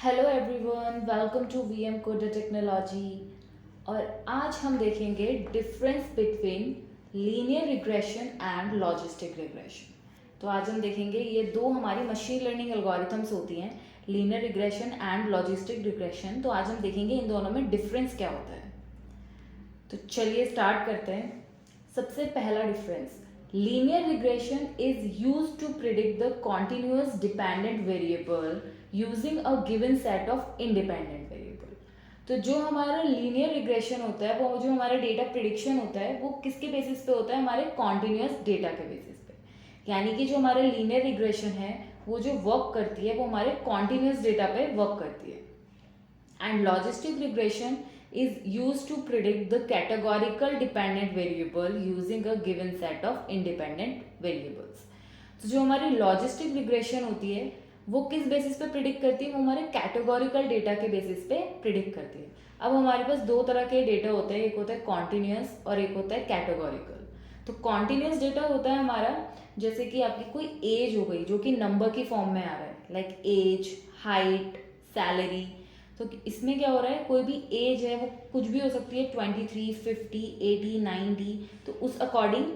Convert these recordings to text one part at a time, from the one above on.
Hello everyone, welcome to VM coder technology. और आज हम देखेंगे difference between linear regression and logistic regression. तो आज हम देखेंगे ये दो हमारी मशीन लर्निंग एल्गोरिथम्स होती हैं, linear regression and logistic regression. तो आज हम देखेंगे इन दोनों में डिफरेंस क्या होता है। तो चलिए स्टार्ट करते हैं। सबसे पहला difference, linear regression is used to predict the continuous dependent variable using a given set of independent variable. तो जो हमारा लीनियर रिग्रेशन होता है, वो जो हमारा डेटा प्रिडिक्शन होता है, वो किसके बेसिस पे होता है? हमारे कॉन्टिन्यूअस डेटा के बेसिस पे। यानी कि जो हमारा लीनियर रिग्रेशन है, वो जो वर्क करती है वो हमारे कॉन्टिन्यूअस डेटा पे वर्क करती है। And logistic regression is used to predict the categorical dependent variable using a given set of independent variables. तो जो हमारी लॉजिस्टिक रिग्रेशन होती है वो किस बेसिस पे प्रिडिक्ट करती है? वो हमारे कैटेगोरिकल डेटा के बेसिस पे प्रिडिक्ट करती है। अब हमारे पास दो तरह के डेटा होते हैं, एक होता है कॉन्टिन्यूस और एक होता है कैटेगोरिकल। तो कॉन्टिन्यूस डेटा होता है हमारा, जैसे कि आपकी कोई एज हो गई जो कि नंबर की फॉर्म में आ रहा है, लाइक एज, हाइट, सैलरी। तो इसमें क्या हो रहा है, कोई भी एज है वो कुछ भी हो सकती है, 23, 50, 80, 90। तो उस अकॉर्डिंग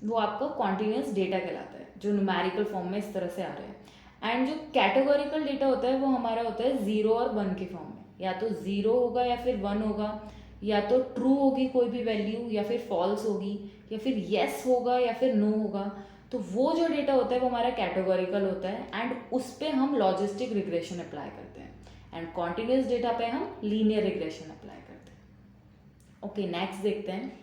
वो आपका कॉन्टिन्यूस डेटा कहलाता है, जो न्यूमेरिकल फॉर्म में इस तरह से आ रहा है। एंड जो कैटेगोरिकल डेटा होता है वो हमारा होता है 0 और 1 की फॉर्म में। या तो 0 होगा या फिर 1 होगा, या तो ट्रू होगी कोई भी वैल्यू, या फिर फॉल्स होगी, या फिर येस होगा या फिर नो होगा। तो वो जो डेटा होता है वो हमारा कैटेगोरिकल होता है, एंड उस पर हम लॉजिस्टिक रिग्रेशन अप्लाई करते हैं। एंड कॉन्टिन्यूस डेटा पे हम लीनियर रिग्रेशन अप्लाई करते हैं। ओके, नेक्स्ट देखते हैं।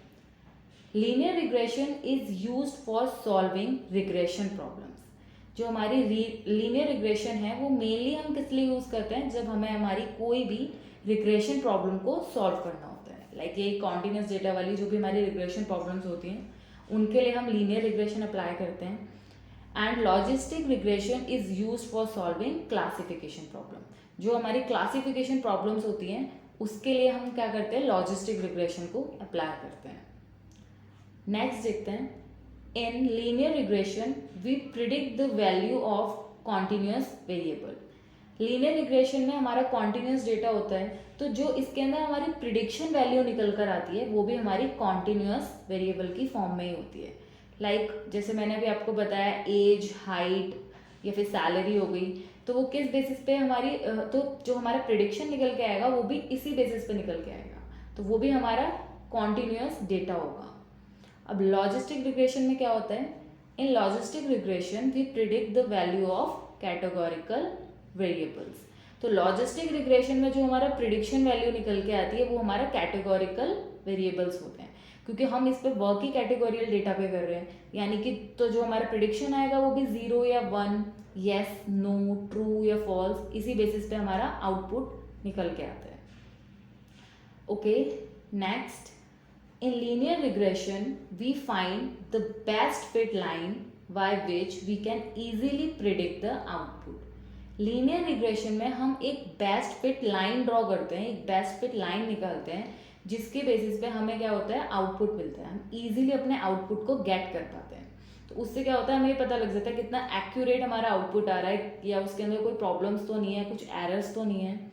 Linear regression is used for solving regression problems. जो हमारी लीनियर रिग्रेशन है वो मेनली हम किस लिए यूज करते हैं? जब हमें हमारी कोई भी रिग्रेशन प्रॉब्लम को सॉल्व करना होता है। लाइक ये कॉन्टिन्यूस डेटा वाली जो भी हमारी रिग्रेशन प्रॉब्लम्स होती हैं, उनके लिए हम लीनियर रिग्रेशन अप्लाई करते हैं। And logistic regression is used for solving classification problem. जो हमारी क्लासिफिकेशन प्रॉब्लम्स होती हैं उसके लिए हम क्या करते हैं? लॉजिस्टिक रिग्रेशन को अप्लाई करते हैं। नेक्स्ट देखते हैं। In linear regression we predict the value of continuous variable. Linear regression में हमारा कॉन्टिन्यूस डेटा होता है, तो जो इसके अंदर हमारी प्रिडिक्शन वैल्यू निकल कर आती है वो भी हमारी कॉन्टिन्यूस वेरिएबल की फॉर्म में ही होती है। लाइक जैसे मैंने अभी आपको बताया, एज, हाइट या फिर सैलरी हो गई, तो वो किस बेसिस पे हमारी तो जो हमारा प्रिडिक्शन निकल के आएगा वो भी इसी बेसिस पे निकल के आएगा, तो वो भी हमारा कॉन्टिन्यूस डेटा होगा। अब लॉजिस्टिक रिग्रेशन में क्या होता है? In logistic regression we predict the value of categorical variables. तो लॉजिस्टिक रिग्रेशन में जो हमारा प्रिडिक्शन वैल्यू निकल के आती है वो हमारा कैटेगोरिकल वेरिएबल्स होते हैं, क्योंकि हम इस पे वर्क ही कैटेगोरियल डेटा पे कर रहे हैं। यानी कि तो जो हमारा प्रिडिक्शन आएगा वो भी 0 या 1, येस, नो, ट्रू या फॉल्स, इसी बेसिस पे हमारा आउटपुट निकल के आता है। Okay, next. In linear regression, we find the best fit line by which we can easily predict the output. Linear regression में हम एक बेस्ट फिट लाइन ड्रॉ करते हैं, एक बेस्ट फिट लाइन निकालते हैं, जिसके बेसिस पे हमें क्या होता है? आउटपुट मिलता है। हम इजीली अपने आउटपुट को गेट कर पाते हैं। तो उससे क्या होता है? हमें पता लग जाता है कितना एक्यूरेट हमारा आउटपुट आ रहा है, या उसके अंदर कोई प्रॉब्लम्स तो नहीं है, कुछ एरर्स तो नहीं है।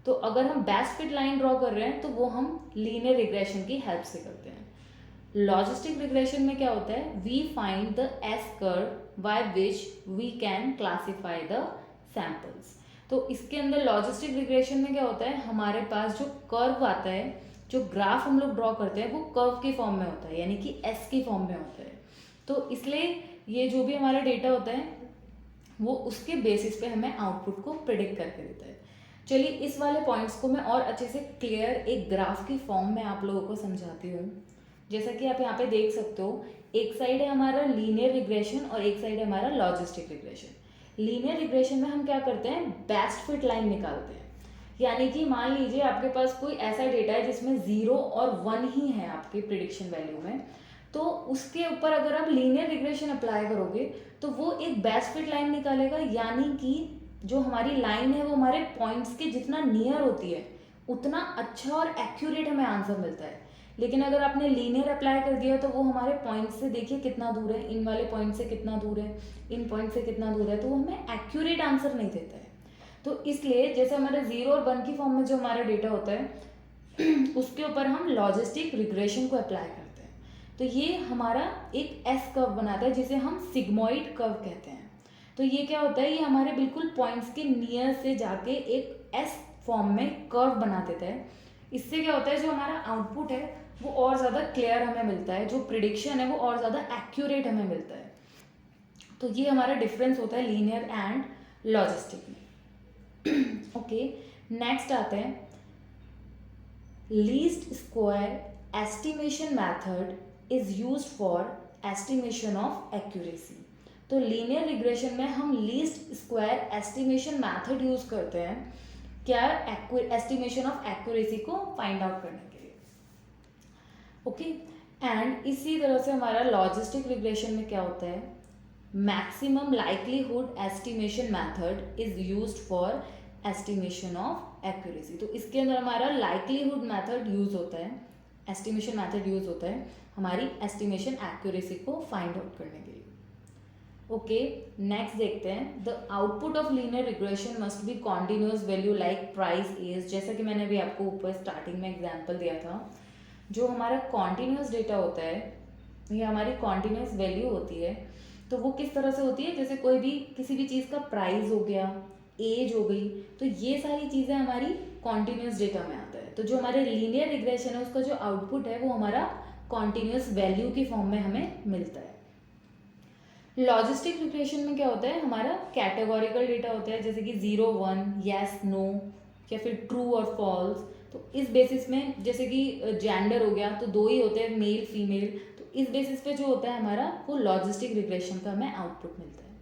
तो अगर हम बेस्ट फिट लाइन ड्रॉ कर रहे हैं तो वो हम लीनियर रिग्रेशन की हेल्प से करते हैं। लॉजिस्टिक रिग्रेशन में क्या होता है? We find the S curve by which we can classify the samples. तो इसके अंदर लॉजिस्टिक रिग्रेशन में क्या होता है? हमारे पास जो कर्व आता है, जो ग्राफ हम लोग ड्रॉ करते हैं, वो कर्व की फॉर्म में होता है, यानी कि एस की फॉर्म में होता है। तो इसलिए ये जो भी हमारा डेटा होता है वो उसके बेसिस पे हमें आउटपुट को प्रिडिक्ट करके देता है। चलिए इस वाले पॉइंट्स को मैं और अच्छे से क्लियर एक ग्राफ की फॉर्म में आप लोगों को समझाती हूँ। जैसा कि आप यहाँ पे देख सकते हो, एक साइड है हमारा लीनियर रिग्रेशन और एक साइड है हमारा लॉजिस्टिक रिग्रेशन। लीनियर रिग्रेशन में हम क्या करते हैं? बेस्ट फिट लाइन निकालते हैं। यानी कि मान लीजिए आपके पास कोई ऐसा डेटा है जिसमें 0 और 1 ही है आपके प्रिडिक्शन वैल्यू में, तो उसके ऊपर अगर आप लीनियर रिग्रेशन अप्लाई करोगे तो वो एक बेस्ट फिट लाइन निकालेगा। यानी कि जो हमारी लाइन है वो हमारे पॉइंट्स के जितना नियर होती है उतना अच्छा और एक्यूरेट हमें आंसर मिलता है। लेकिन अगर आपने लीनियर अप्लाई कर दिया तो वो हमारे पॉइंट से देखिए कितना दूर है, इन वाले पॉइंट से कितना दूर है, इन पॉइंट से कितना दूर है, तो वो हमें एक्यूरेट आंसर नहीं देता है। तो इसलिए जैसे हमारे 0 और 1 की फॉर्म में जो हमारा डेटा होता है उसके ऊपर हम लॉजिस्टिक रिग्रेशन को अप्लाई करते हैं। तो ये हमारा एक एस कर्व बनाता है जिसे हम सिग्मॉइड कर्व कहते हैं। तो ये क्या होता है, ये हमारे बिल्कुल पॉइंट्स के नियर से जाके एक एस फॉर्म में कर्व बना देता है। इससे क्या होता है, जो हमारा आउटपुट है वो और ज़्यादा क्लियर हमें मिलता है, जो प्रिडिक्शन है वो और ज़्यादा एक्यूरेट हमें मिलता है। तो ये हमारा डिफरेंस होता है लीनियर एंड लॉजिस्टिक में। ओके, नेक्स्ट आते हैं least square estimation method is used for estimation of accuracy. तो लीनियर रिग्रेशन में हम least square estimation method use करते हैं क्या, एस्टिमेशन ऑफ एक्यूरेसी को फाइंड आउट करने के लिए। ओके, एंड इसी तरह से हमारा लॉजिस्टिक रिग्रेशन में क्या होता है, maximum likelihood estimation method is used for estimation of accuracy. तो इसके अंदर हमारा लाइकलीहुड मेथड यूज होता है, एस्टिमेशन मेथड यूज होता है हमारी एस्टिमेशन एक्यूरेसी को फाइंड आउट करने के लिए। ओके, नेक्स्ट देखते हैं the output of linear regression must be continuous value like price is. जैसा कि मैंने अभी आपको ऊपर स्टार्टिंग में एग्जांपल दिया था, जो हमारा कॉन्टिन्यूअस डेटा होता है, ये हमारी कॉन्टिन्यूअस वैल्यू होती है। तो वो किस तरह से होती है, जैसे कोई भी किसी भी चीज़ का प्राइस हो गया, एज हो गई, तो ये सारी चीज़ें हमारी कॉन्टिन्यूअस डेटा में आता है। तो जो हमारे लीनियर रिग्रेशन है उसका जो आउटपुट है वो हमारा कॉन्टिन्यूअस वैल्यू की फॉर्म में हमें मिलता है। लॉजिस्टिक रिग्रेशन में क्या होता है, हमारा कैटेगोरिकल डेटा होता है, जैसे कि 0 1, येस नो, या फिर ट्रू और फॉल्स। तो इस बेसिस में जैसे कि जेंडर हो गया तो 2 ही होते हैं, मेल फीमेल। तो इस बेसिस पे जो होता है हमारा वो लॉजिस्टिक रिग्रेशन का हमें आउटपुट मिलता है।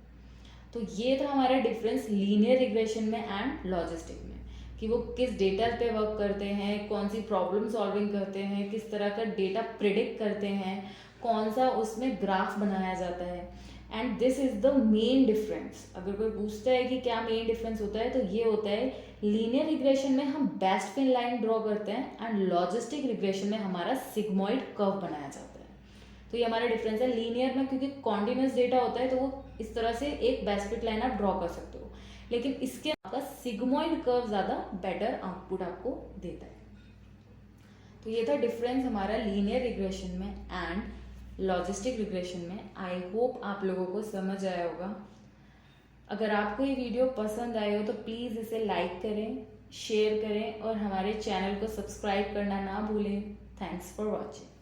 तो ये था हमारा डिफरेंस लीनियर रिग्रेशन में एंड लॉजिस्टिक में, कि वो किस डेटा पे वर्क करते हैं, कौन सी प्रॉब्लम सॉल्विंग करते हैं, किस तरह का डेटा प्रिडिक्ट करते हैं, कौन सा उसमें ग्राफ बनाया जाता है। And this is the main difference. अगर कोई पूछता है कि क्या मेन डिफरेंस होता है, तो ये होता है लीनियर रिग्रेशन में हम बेस्ट फिन लाइन ड्रॉ करते हैं एंड लॉजिस्टिक रिग्रेशन में हमारा सिग्मॉइड कर्व बनाया जाता है। तो ये हमारा डिफरेंस है। लीनियर में क्योंकि कॉन्टिन्यूअस डेटा होता है तो वो इस तरह से एक बेस्ट फिट लाइन आप ड्रॉ कर सकते हो, लेकिन इसके आपका सिग्मॉइड कर्व ज़्यादा बेटर आउटपुट आपको देता है। तो ये था डिफरेंस हमारा लीनियर रिग्रेशन में एंड लॉजिस्टिक रिग्रेशन में। आई होप आप लोगों को समझ आया होगा। अगर आपको ये वीडियो पसंद आए हो तो प्लीज़ इसे लाइक करें, शेयर करें और हमारे चैनल को सब्सक्राइब करना ना भूलें। Thanks for watching.